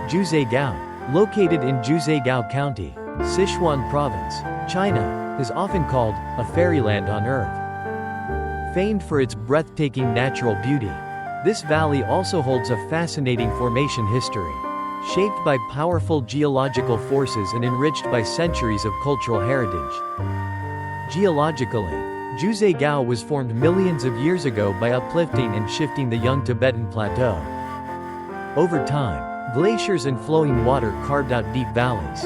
Jiuzhaigou, located in Jiuzhaigou County, Sichuan Province, China, is often called a fairyland on Earth. Famed for its breathtaking natural beauty, this valley also holds a fascinating formation history, shaped by powerful geological forces and enriched by centuries of cultural heritage. Geologically, Jiuzhaigou was formed millions of years ago by uplifting and shifting the young Tibetan Plateau. Over time, glaciers and flowing water carved out deep valleys,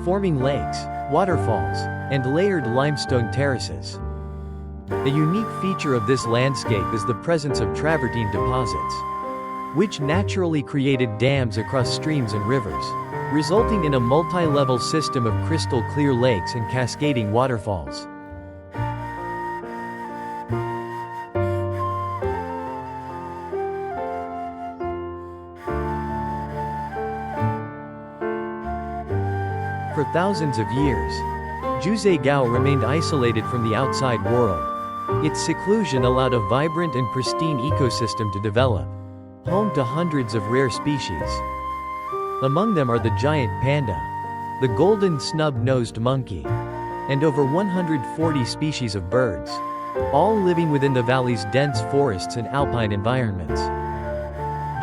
forming lakes, waterfalls, and layered limestone terraces. A unique feature of this landscape is the presence of travertine deposits, which naturally created dams across streams and rivers, resulting in a multi-level system of crystal-clear lakes and cascading waterfalls. For thousands of years, Jiuzhaigou remained isolated from the outside world. Its seclusion allowed a vibrant and pristine ecosystem to develop, home to hundreds of rare species. Among them are the giant panda, the golden snub-nosed monkey, and over 140 species of birds, all living within the valley's dense forests and alpine environments.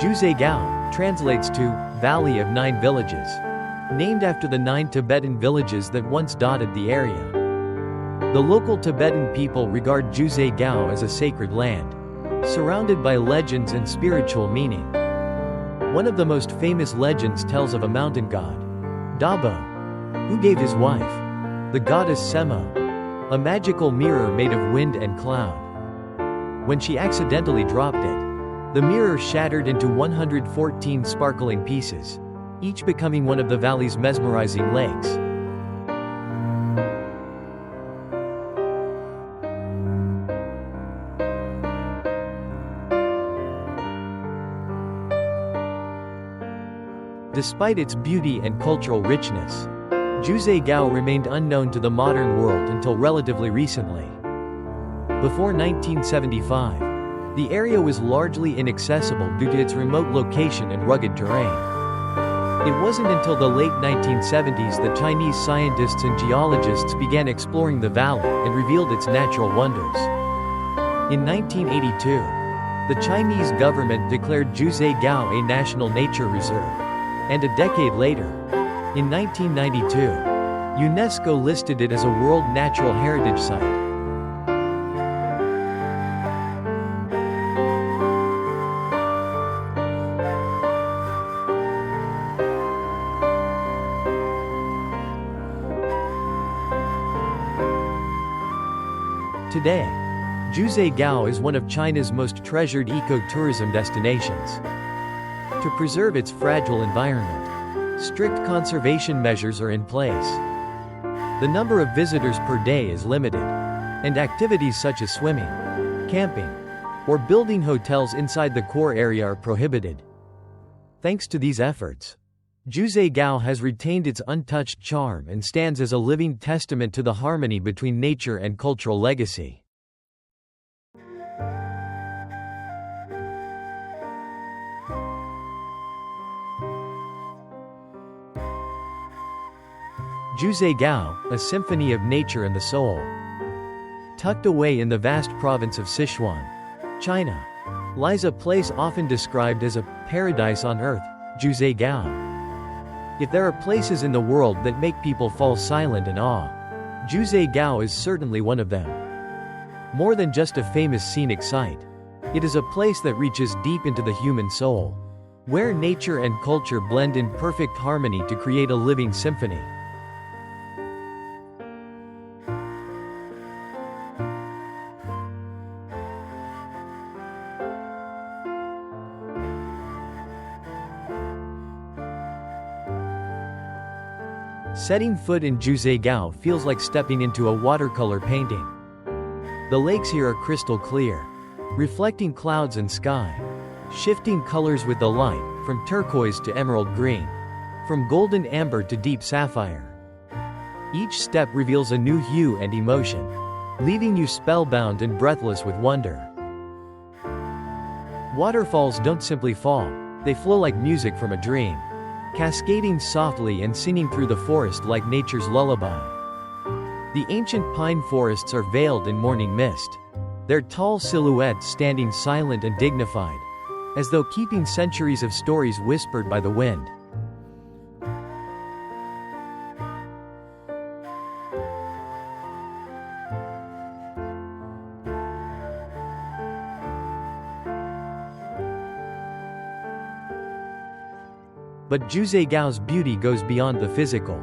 Jiuzhaigou translates to Valley of Nine Villages, named after the 9 Tibetan villages that once dotted the area. The local Tibetan people regard Jiuzhaigou as a sacred land, surrounded by legends and spiritual meaning. One of the most famous legends tells of a mountain god, Dabo, who gave his wife, the goddess Semo, a magical mirror made of wind and cloud. When she accidentally dropped it, the mirror shattered into 114 sparkling pieces, each becoming one of the valley's mesmerizing lakes. Despite its beauty and cultural richness, Jiuzhaigou remained unknown to the modern world until relatively recently. Before 1975, the area was largely inaccessible due to its remote location and rugged terrain. It wasn't until the late 1970s that Chinese scientists and geologists began exploring the valley and revealed its natural wonders. In 1982, the Chinese government declared Jiuzhaigou a national nature reserve, and a decade later, in 1992, UNESCO listed it as a World Natural Heritage Site. Today, Jiuzhaigou is one of China's most treasured eco-tourism destinations. To preserve its fragile environment, strict conservation measures are in place. The number of visitors per day is limited, and activities such as swimming, camping, or building hotels inside the core area are prohibited. Thanks to these efforts, Jiuzhaigou has retained its untouched charm and stands as a living testament to the harmony between nature and cultural legacy. Jiuzhaigou, a symphony of nature and the soul. Tucked away in the vast province of Sichuan, China, lies a place often described as a paradise on earth, Jiuzhaigou. If there are places in the world that make people fall silent in awe, Jiuzhaigou is certainly one of them. More than just a famous scenic site, it is a place that reaches deep into the human soul, where nature and culture blend in perfect harmony to create a living symphony. Setting foot in Jiuzhaigou feels like stepping into a watercolor painting. The lakes here are crystal clear, reflecting clouds and sky, shifting colors with the light, from turquoise to emerald green, from golden amber to deep sapphire. Each step reveals a new hue and emotion, leaving you spellbound and breathless with wonder. Waterfalls don't simply fall, they flow like music from a dream. cascading softly and singing through the forest like nature's lullaby. The ancient pine forests are veiled in morning mist, their tall silhouettes standing silent and dignified, as though keeping centuries of stories whispered by the wind. But Jiuzhaigou's beauty goes beyond the physical.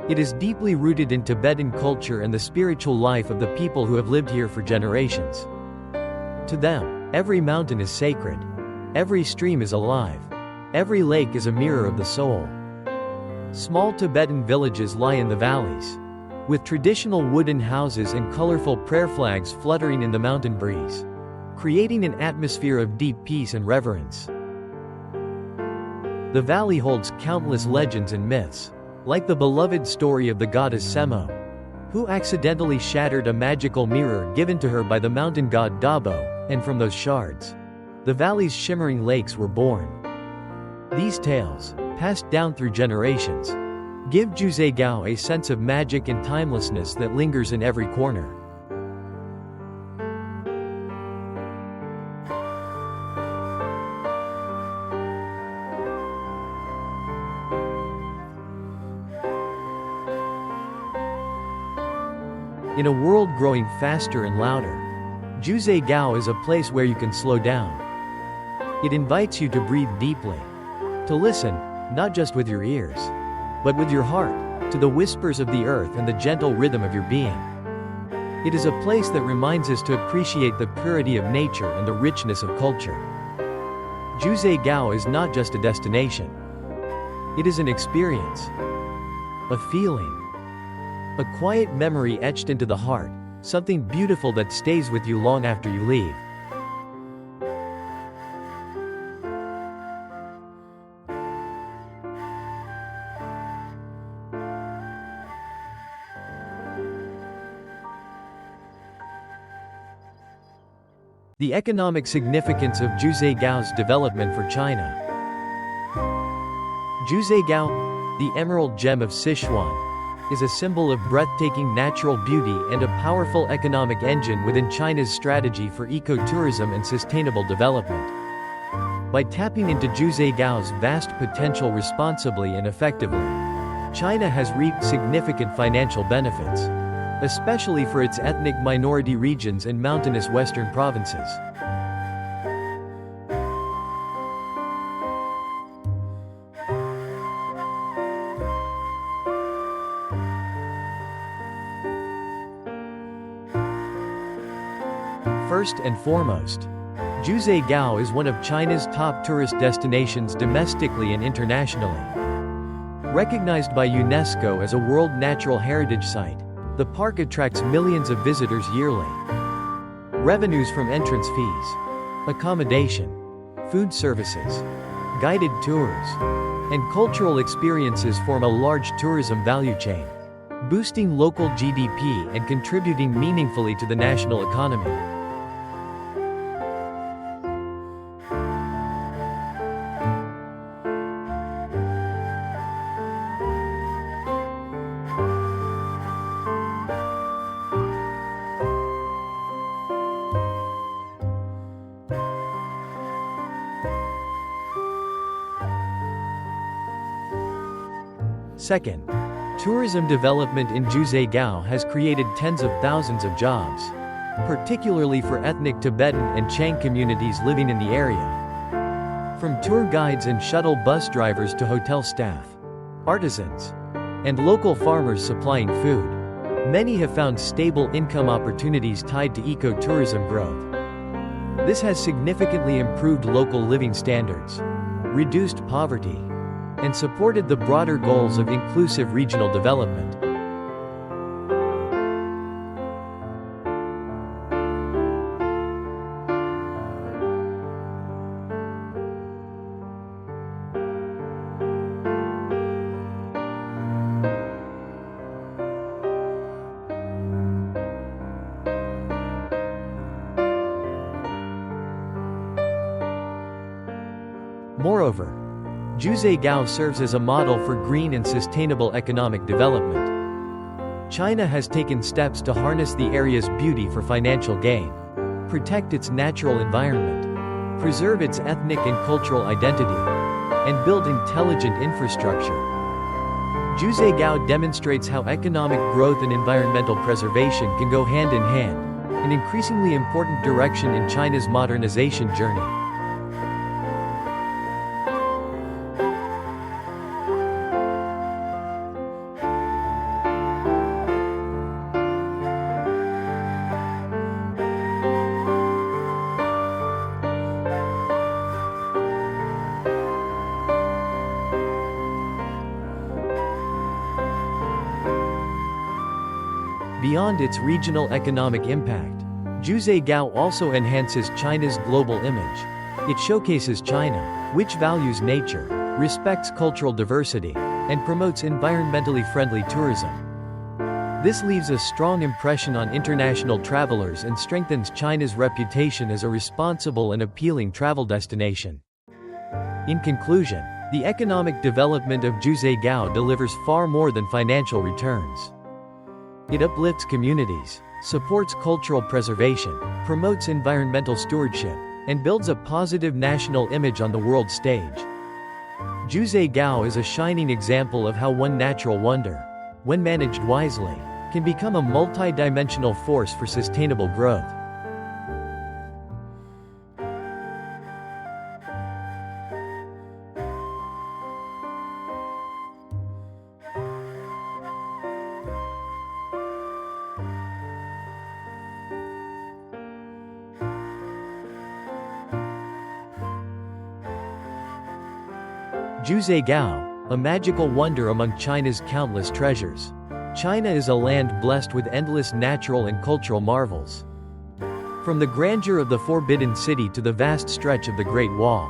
It is deeply rooted in Tibetan culture and the spiritual life of the people who have lived here for generations. To them, every mountain is sacred. Every stream is alive. Every lake is a mirror of the soul. Small Tibetan villages lie in the valleys, with traditional wooden houses and colorful prayer flags fluttering in the mountain breeze, creating an atmosphere of deep peace and reverence. The valley holds countless legends and myths, like the beloved story of the goddess Semo, who accidentally shattered a magical mirror given to her by the mountain god Dabo, and from those shards, the valley's shimmering lakes were born. These tales, passed down through generations, give Jiuzhaigou a sense of magic and timelessness that lingers in every corner. In a world growing faster and louder, Jiuzhaigou is a place where you can slow down. It invites you to breathe deeply, to listen, not just with your ears, but with your heart, to the whispers of the earth and the gentle rhythm of your being. It is a place that reminds us to appreciate the purity of nature and the richness of culture. Jiuzhaigou is not just a destination. It is an experience, a feeling, a quiet memory etched into the heart, something beautiful that stays with you long after you leave. The economic significance of Jiuzhaigou's development for China. Jiuzhaigou, the emerald gem of Sichuan, is a symbol of breathtaking natural beauty and a powerful economic engine within China's strategy for ecotourism and sustainable development. By tapping into Jiuzhaigou's vast potential responsibly and effectively, China has reaped significant financial benefits, especially for its ethnic minority regions and mountainous western provinces. First and foremost, Jiuzhaigou is one of China's top tourist destinations domestically and internationally. Recognized by UNESCO as a World Natural Heritage Site, the park attracts millions of visitors yearly. Revenues from entrance fees, accommodation, food services, guided tours, and cultural experiences form a large tourism value chain, boosting local GDP and contributing meaningfully to the national economy. Second, tourism development in Jiuzhaigou has created tens of thousands of jobs, particularly for ethnic Tibetan and Qiang communities living in the area. From tour guides and shuttle bus drivers to hotel staff, artisans, and local farmers supplying food, many have found stable income opportunities tied to ecotourism growth. This has significantly improved local living standards, reduced poverty, and supported the broader goals of inclusive regional development. Moreover, Jiuzhaigou serves as a model for green and sustainable economic development. China has taken steps to harness the area's beauty for financial gain, protect its natural environment, preserve its ethnic and cultural identity, and build intelligent infrastructure. Jiuzhaigou demonstrates how economic growth and environmental preservation can go hand in hand, an increasingly important direction in China's modernization journey. Beyond its regional economic impact, Jiuzhaigou also enhances China's global image. It showcases China, which values nature, respects cultural diversity, and promotes environmentally friendly tourism. This leaves a strong impression on international travelers and strengthens China's reputation as a responsible and appealing travel destination. In conclusion, the economic development of Jiuzhaigou delivers far more than financial returns. It uplifts communities, supports cultural preservation, promotes environmental stewardship, and builds a positive national image on the world stage. Jiuzhaigou is a shining example of how one natural wonder, when managed wisely, can become a multi-dimensional force for sustainable growth. Jiuzhaigou, a magical wonder among China's countless treasures. China is a land blessed with endless natural and cultural marvels. From the grandeur of the Forbidden City to the vast stretch of the Great Wall.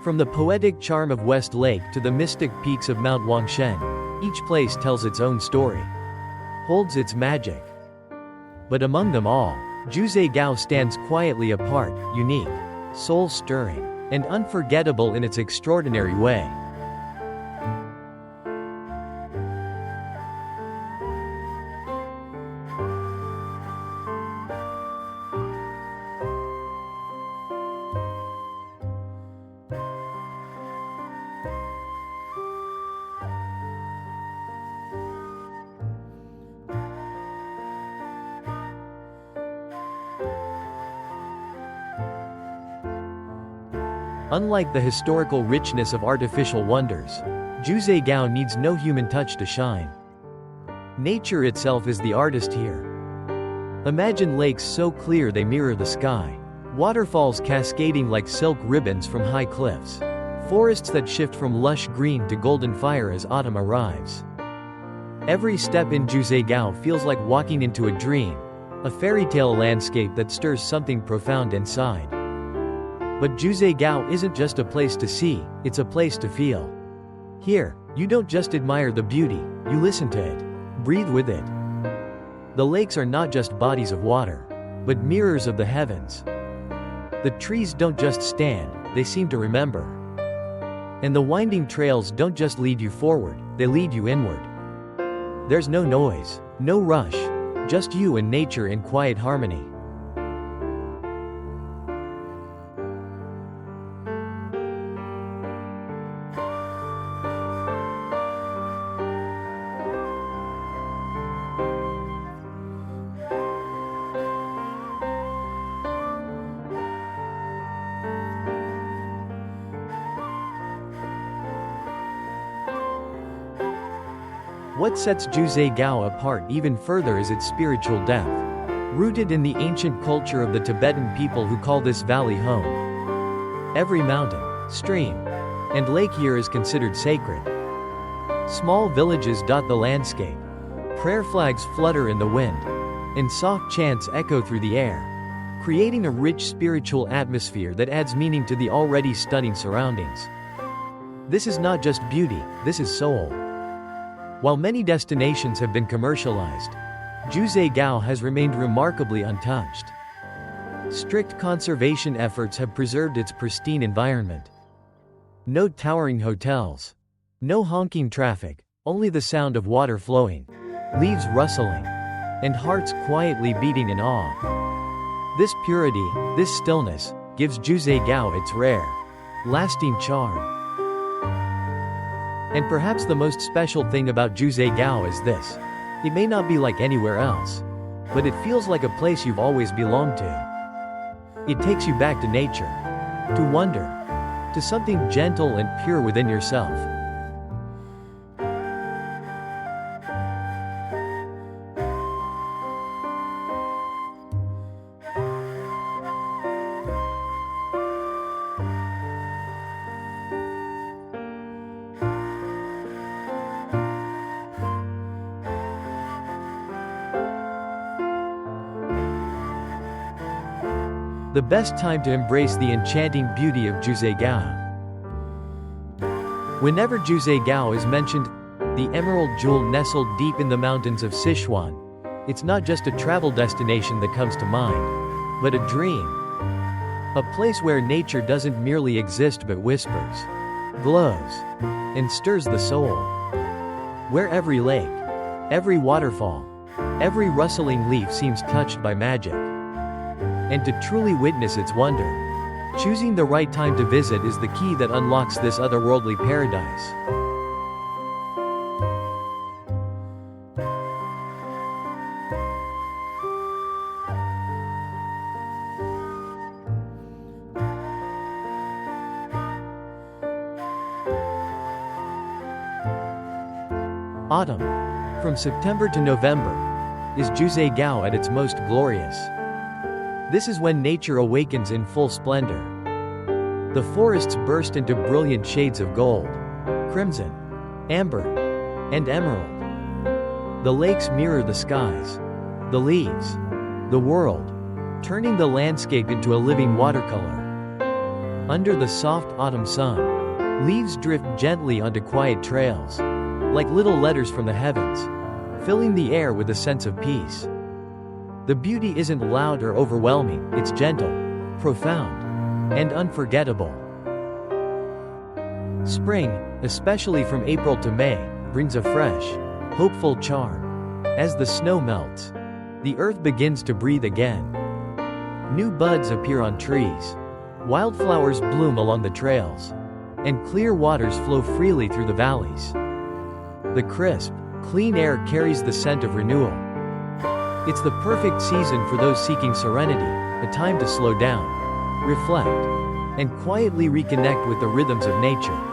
From the poetic charm of West Lake to the mystic peaks of Mount Wangshen, each place tells its own story, holds its magic. But among them all, Jiuzhaigou stands quietly apart, unique, soul-stirring, and unforgettable in its extraordinary way. Unlike the historical richness of artificial wonders, Jiuzhaigou needs no human touch to shine. Nature itself is the artist here. Imagine lakes so clear they mirror the sky, waterfalls cascading like silk ribbons from high cliffs, forests that shift from lush green to golden fire as autumn arrives. Every step in Jiuzhaigou feels like walking into a dream, a fairy tale landscape that stirs something profound inside. But Jiuzhaigou isn't just a place to see, it's a place to feel. Here, you don't just admire the beauty, you listen to it, breathe with it. The lakes are not just bodies of water, but mirrors of the heavens. The trees don't just stand, they seem to remember. And the winding trails don't just lead you forward, they lead you inward. There's no noise, no rush, just you and nature in quiet harmony. What sets Jiuzhaigou apart even further is its spiritual depth. Rooted in the ancient culture of the Tibetan people who call this valley home. Every mountain, stream, and lake here is considered sacred. Small villages dot the landscape. Prayer flags flutter in the wind, and soft chants echo through the air, creating a rich spiritual atmosphere that adds meaning to the already stunning surroundings. This is not just beauty, this is soul. While many destinations have been commercialized, Jiuzhaigou has remained remarkably untouched. Strict conservation efforts have preserved its pristine environment. No towering hotels. No honking traffic, only the sound of water flowing, leaves rustling, and hearts quietly beating in awe. This purity, this stillness, gives Jiuzhaigou its rare, lasting charm. And perhaps the most special thing about Jiuzhaigou is this. It may not be like anywhere else, but it feels like a place you've always belonged to. It takes you back to nature, to wonder, to something gentle and pure within yourself. The best time to embrace the enchanting beauty of Jiuzhaigou. Whenever Jiuzhaigou is mentioned, the emerald jewel nestled deep in the mountains of Sichuan, it's not just a travel destination that comes to mind, but a dream. A place where nature doesn't merely exist but whispers, glows, and stirs the soul. Where every lake, every waterfall, every rustling leaf seems touched by magic. And to truly witness its wonder, choosing the right time to visit is the key that unlocks this otherworldly paradise. Autumn, from September to November, is Jiuzhaigou at its most glorious. This is when nature awakens in full splendor. The forests burst into brilliant shades of gold, crimson, amber, and emerald. The lakes mirror the skies, the leaves, the world, turning the landscape into a living watercolor. Under the soft autumn sun, leaves drift gently onto quiet trails, like little letters from the heavens, filling the air with a sense of peace. The beauty isn't loud or overwhelming, it's gentle, profound, and unforgettable. Spring, especially from April to May, brings a fresh, hopeful charm. As the snow melts, the earth begins to breathe again. New buds appear on trees, wildflowers bloom along the trails, and clear waters flow freely through the valleys. The crisp, clean air carries the scent of renewal. It's the perfect season for those seeking serenity, a time to slow down, reflect, and quietly reconnect with the rhythms of nature.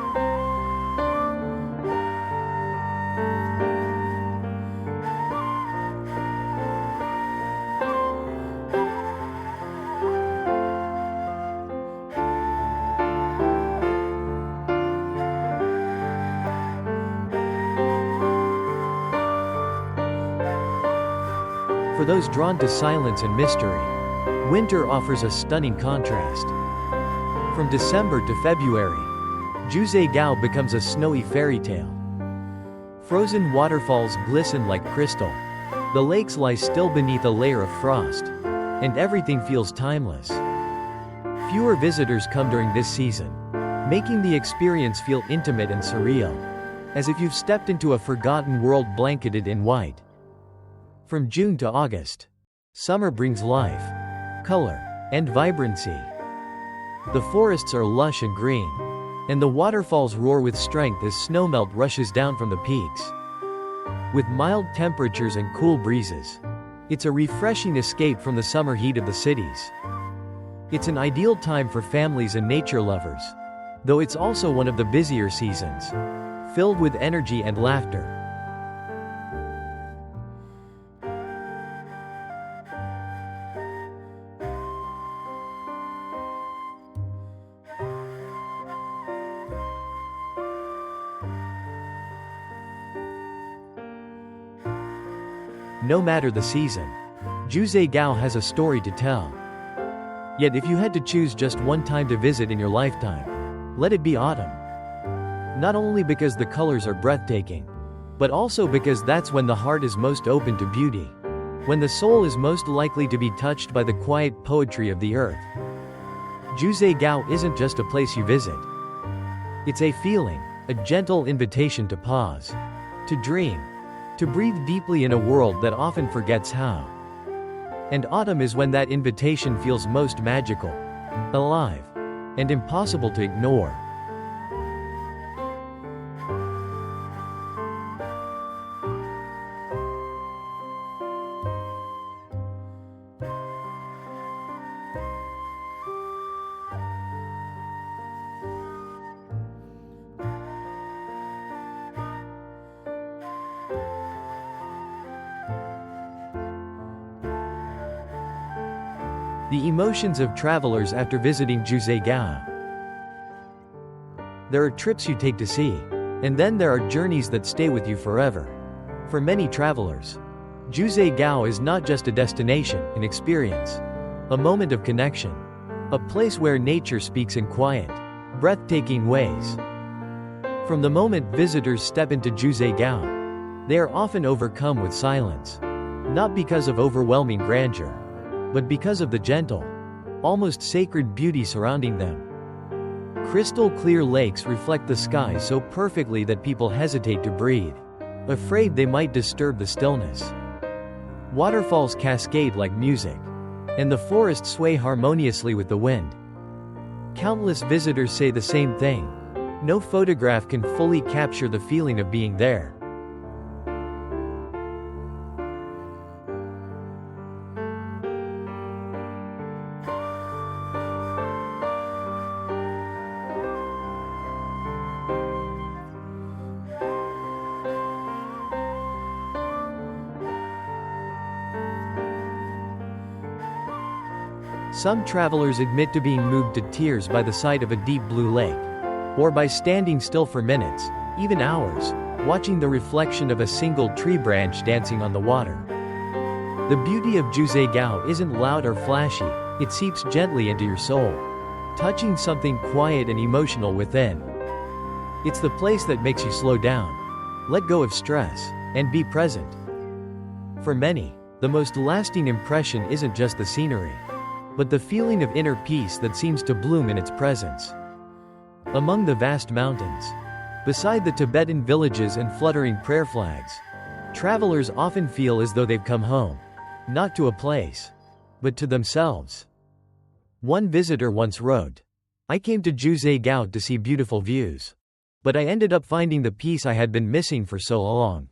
For those drawn to silence and mystery, winter offers a stunning contrast. From December to February, Jiuzhaigou becomes a snowy fairy tale. Frozen waterfalls glisten like crystal, the lakes lie still beneath a layer of frost, and everything feels timeless. Fewer visitors come during this season, making the experience feel intimate and surreal, as if you've stepped into a forgotten world blanketed in white. From June to August, summer brings life, color, and vibrancy. The forests are lush and green, and the waterfalls roar with strength as snowmelt rushes down from the peaks. With mild temperatures and cool breezes, it's a refreshing escape from the summer heat of the cities. It's an ideal time for families and nature lovers, though it's also one of the busier seasons, filled with energy and laughter. No matter the season, Jiuzhaigou has a story to tell. Yet if you had to choose just one time to visit in your lifetime, let it be autumn. Not only because the colors are breathtaking, but also because that's when the heart is most open to beauty, when the soul is most likely to be touched by the quiet poetry of the earth. Jiuzhaigou isn't just a place you visit. It's a feeling, a gentle invitation to pause, to dream, to breathe deeply in a world that often forgets how. And autumn is when that invitation feels most magical, alive, and impossible to ignore. The emotions of travelers after visiting Jiuzhaigou. There are trips you take to see, and then there are journeys that stay with you forever. For many travelers, Jiuzhaigou is not just a destination, an experience, a moment of connection, a place where nature speaks in quiet, breathtaking ways. From the moment visitors step into Jiuzhaigou, they are often overcome with silence, not because of overwhelming grandeur, but because of the gentle, almost sacred beauty surrounding them. Crystal clear lakes reflect the sky so perfectly that people hesitate to breathe, afraid they might disturb the stillness. Waterfalls cascade like music, and the forests sway harmoniously with the wind. Countless visitors say the same thing: no photograph can fully capture the feeling of being there. Some travelers admit to being moved to tears by the sight of a deep blue lake, or by standing still for minutes, even hours, watching the reflection of a single tree branch dancing on the water. The beauty of Jiuzhaigou isn't loud or flashy, it seeps gently into your soul, touching something quiet and emotional within. It's the place that makes you slow down, let go of stress, and be present. For many, the most lasting impression isn't just the scenery, but the feeling of inner peace that seems to bloom in its presence. Among the vast mountains, beside the Tibetan villages and fluttering prayer flags, travelers often feel as though they've come home, not to a place, but to themselves. One visitor once wrote, "I came to Jiuzhaigou to see beautiful views, but I ended up finding the peace I had been missing for so long."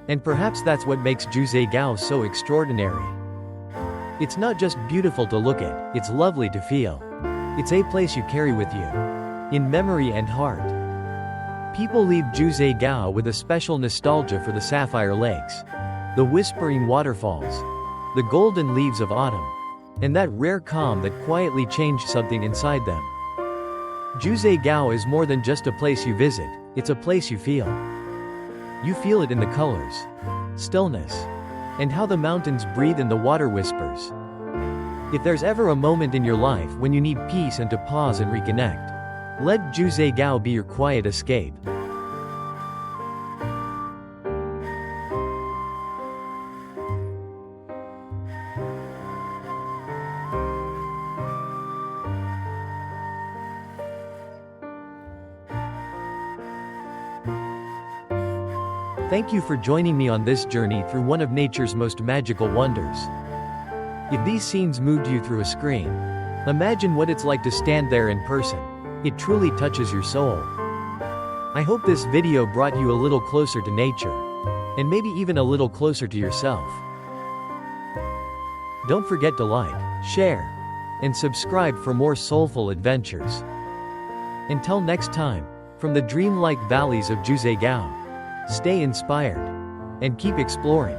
And perhaps that's what makes Jiuzhaigou so extraordinary. It's not just beautiful to look at, it's lovely to feel. It's a place you carry with you, in memory and heart. People leave Jiuzhaigou with a special nostalgia for the sapphire lakes, the whispering waterfalls, the golden leaves of autumn, and that rare calm that quietly changed something inside them. Jiuzhaigou is more than just a place you visit, it's a place you feel. You feel it in the colors, stillness, and how the mountains breathe and the water whispers. If there's ever a moment in your life when you need peace and to pause and reconnect, let Jiuzhaigou be your quiet escape. Thank you for joining me on this journey through one of nature's most magical wonders. If these scenes moved you through a screen, imagine what it's like to stand there in person. It truly touches your soul. I hope this video brought you a little closer to nature, and maybe even a little closer to yourself. Don't forget to like, share, and subscribe for more soulful adventures. Until next time, from the dreamlike valleys of Jiuzhaigou, stay inspired and keep exploring.